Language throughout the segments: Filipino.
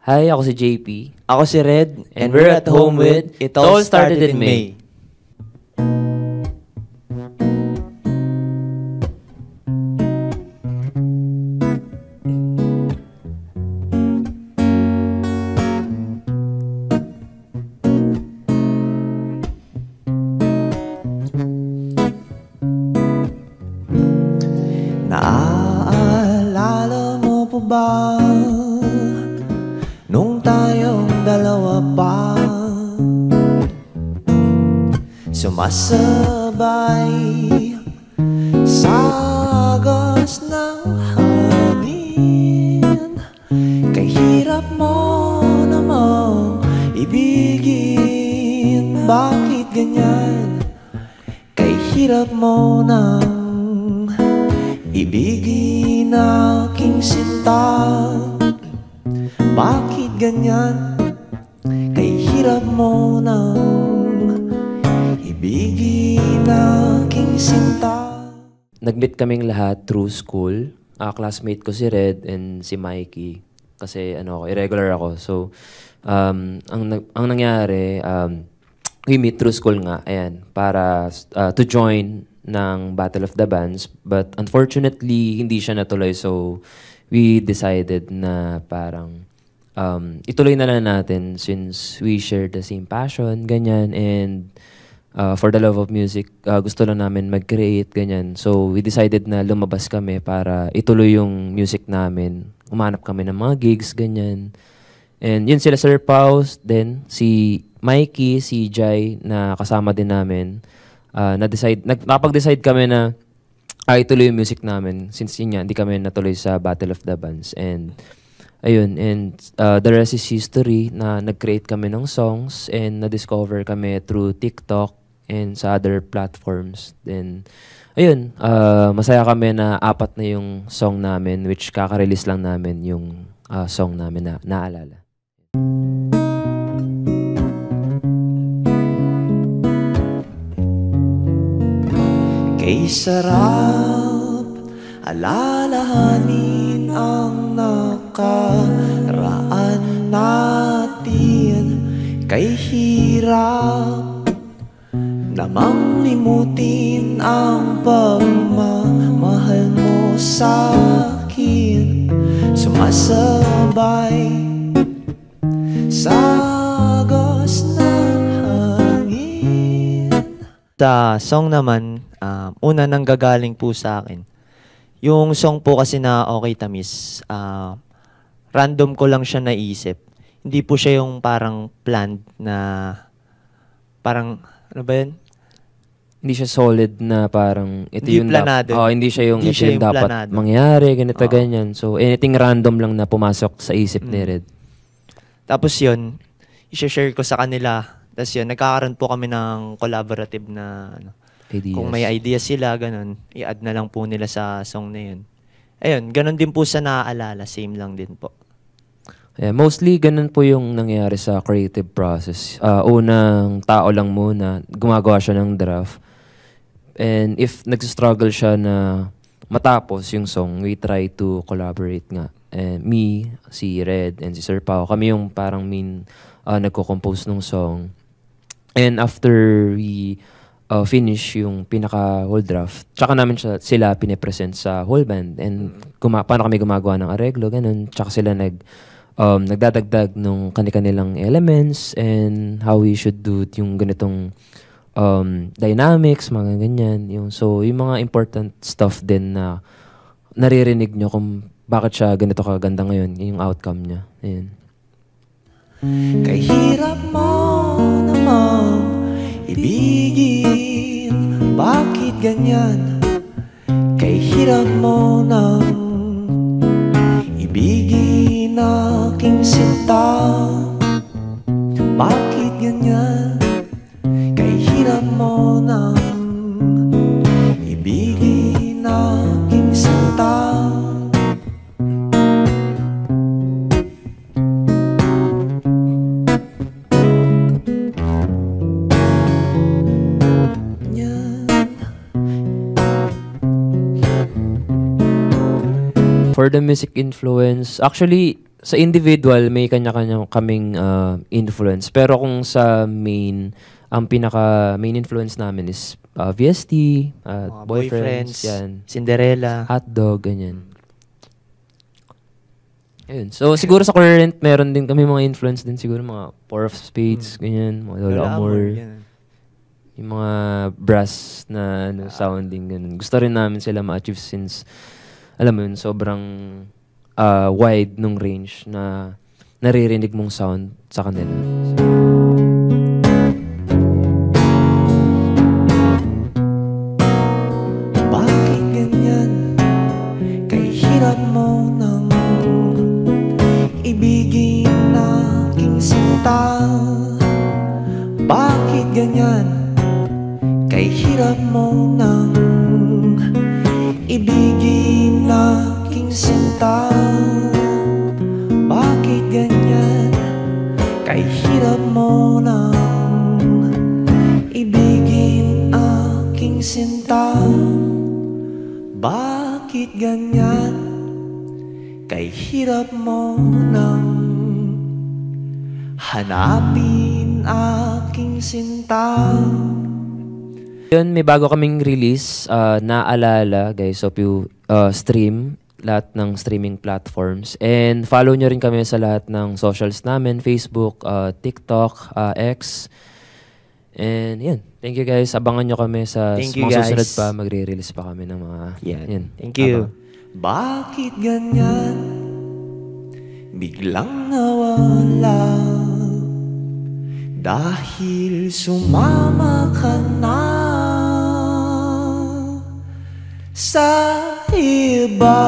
Hi, ako si JP. Ako si Red, And we're at home with It All Started in May. Naaalala mo po ba nung tayong dalawa pa sumasabay sa agos ng hangin? Kay hirap mo namang ibigin, bakit ganyan? Kay hirap mo nang ibigin aking sinta, bakit ganyan? Kay hirap mo nang ibigin aking sinta. Nag-meet kaming lahat through school. Classmate ko si Red and si Mikey. Kasi irregular ako. So, ang nangyari, we meet through school nga, ayan, para to join ng Battle of the Bands. But unfortunately, hindi siya natuloy. So, we decided na parang ituloy na lang natin since we share the same passion, ganyan. And for the love of music, gusto lang namin mag-create, ganyan. So, we decided na lumabas kami para ituloy yung music namin. Umanap kami ng mga gigs, ganyan. And yun sila Sir Paus, then si Mikey, si Jai, na kasama din namin. Napag-decide kami na ituloy yung music namin since yun nga, hindi kami natuloy sa Battle of the Bands. And ayun, and the rest is history na nag-create kami ng songs and na-discover kami through TikTok and sa other platforms. Then ayun, masaya kami na 4 na yung song namin, which kaka-release lang namin yung song namin na Naalala. Kay sarap alalahanin ang nakaraan natin. Kay hirap namang limutin ang pagmamahal mo sa'kin. Sumasabay sa agos ng hangin. Sa song naman, una nang gagaling po sa akin. Yung song po kasi na Okay Tamis, random ko lang siya naisip. Hindi po siya yung parang planned na, parang, ano ba yun? Hindi siya solid na parang ito Hindi yung planado. hindi siya yung Hindi ito siya yung yung dapat planado. mangyari, ganito ganyan. So anything random lang na pumasok sa isip ni Red. Tapos yun, i-share ko sa kanila. Tapos yun, nagkakaroon po kami ng collaborative na, Ideas. kung may idea sila, ganun, i-add na lang po nila sa song na yun. Ayun, ganun din po sa Naaalala, same lang din po. Yeah, mostly ganun po yung nangyayari sa creative process. Unang tao lang muna, gumagawa siya ng draft. And if nagsistruggle siya na matapos yung song, we try to collaborate nga. And me, si Red, and si Sir Pao, kami yung parang nagko-compose ng song. And after we finish yung pinaka-whole draft, tsaka namin sila pinipresent sa whole band. And paano kami gumagawa ng arreglo, ganun. Tsaka sila nagdadagdag nung kanilang elements and how we should do yung ganitong dynamics, mga ganyan. So, yung mga important stuff din na naririnig nyo kung bakit siya ganito kaganda ngayon, yung outcome niya. Ayan. Kay hirap mo namang ibigin, bakit ganyan? Kay hirap mo nang ibigin aking sinta, bakit ganyan? Kay hirap mo nang ibigin aking sinta. For the music influence, actually, sa individual, may kanya-kanya kaming influence. Pero kung sa main, ang pinaka-main influence namin is VST, Mga boyfriends, yan. Cinderella. Hotdog, ganyan. Ayun. So, siguro sa current, meron din kami mga influence din. Siguro mga Four of Spades, ganyan. Mga Lola Amor. yan. Yung mga brass na sounding, ganun. Gusto rin namin sila ma-achieve since, alam mo yun, sobrang wide nung range na naririnig mong sound sa kanila. Bakit ganyan? Kay hirap mo nang ibigin aking sinta. Bakit ganyan? Kay hirap mo nang ibigin aking sinta. Bakit ganyan? Kay hirap mo nang ibigin aking sinta. Bakit ganyan? Kay hirap mo nang hanapin aking sinta. Yun, may bago kaming release, Naalala, guys. Hope you stream lahat ng streaming platforms. And follow nyo rin kami sa lahat ng socials namin, Facebook, TikTok, X. And yan. Thank you guys. Abangan nyo kami sa Thank you, mga susunod guys. pa. Magre-release pa kami ng mga... Yan. Thank you. Bakit ganyan? Biglang nawala. Dahil sumama ka na sa iba.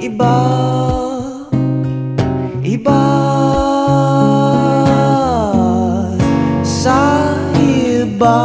Iba. Iba. Sa iba.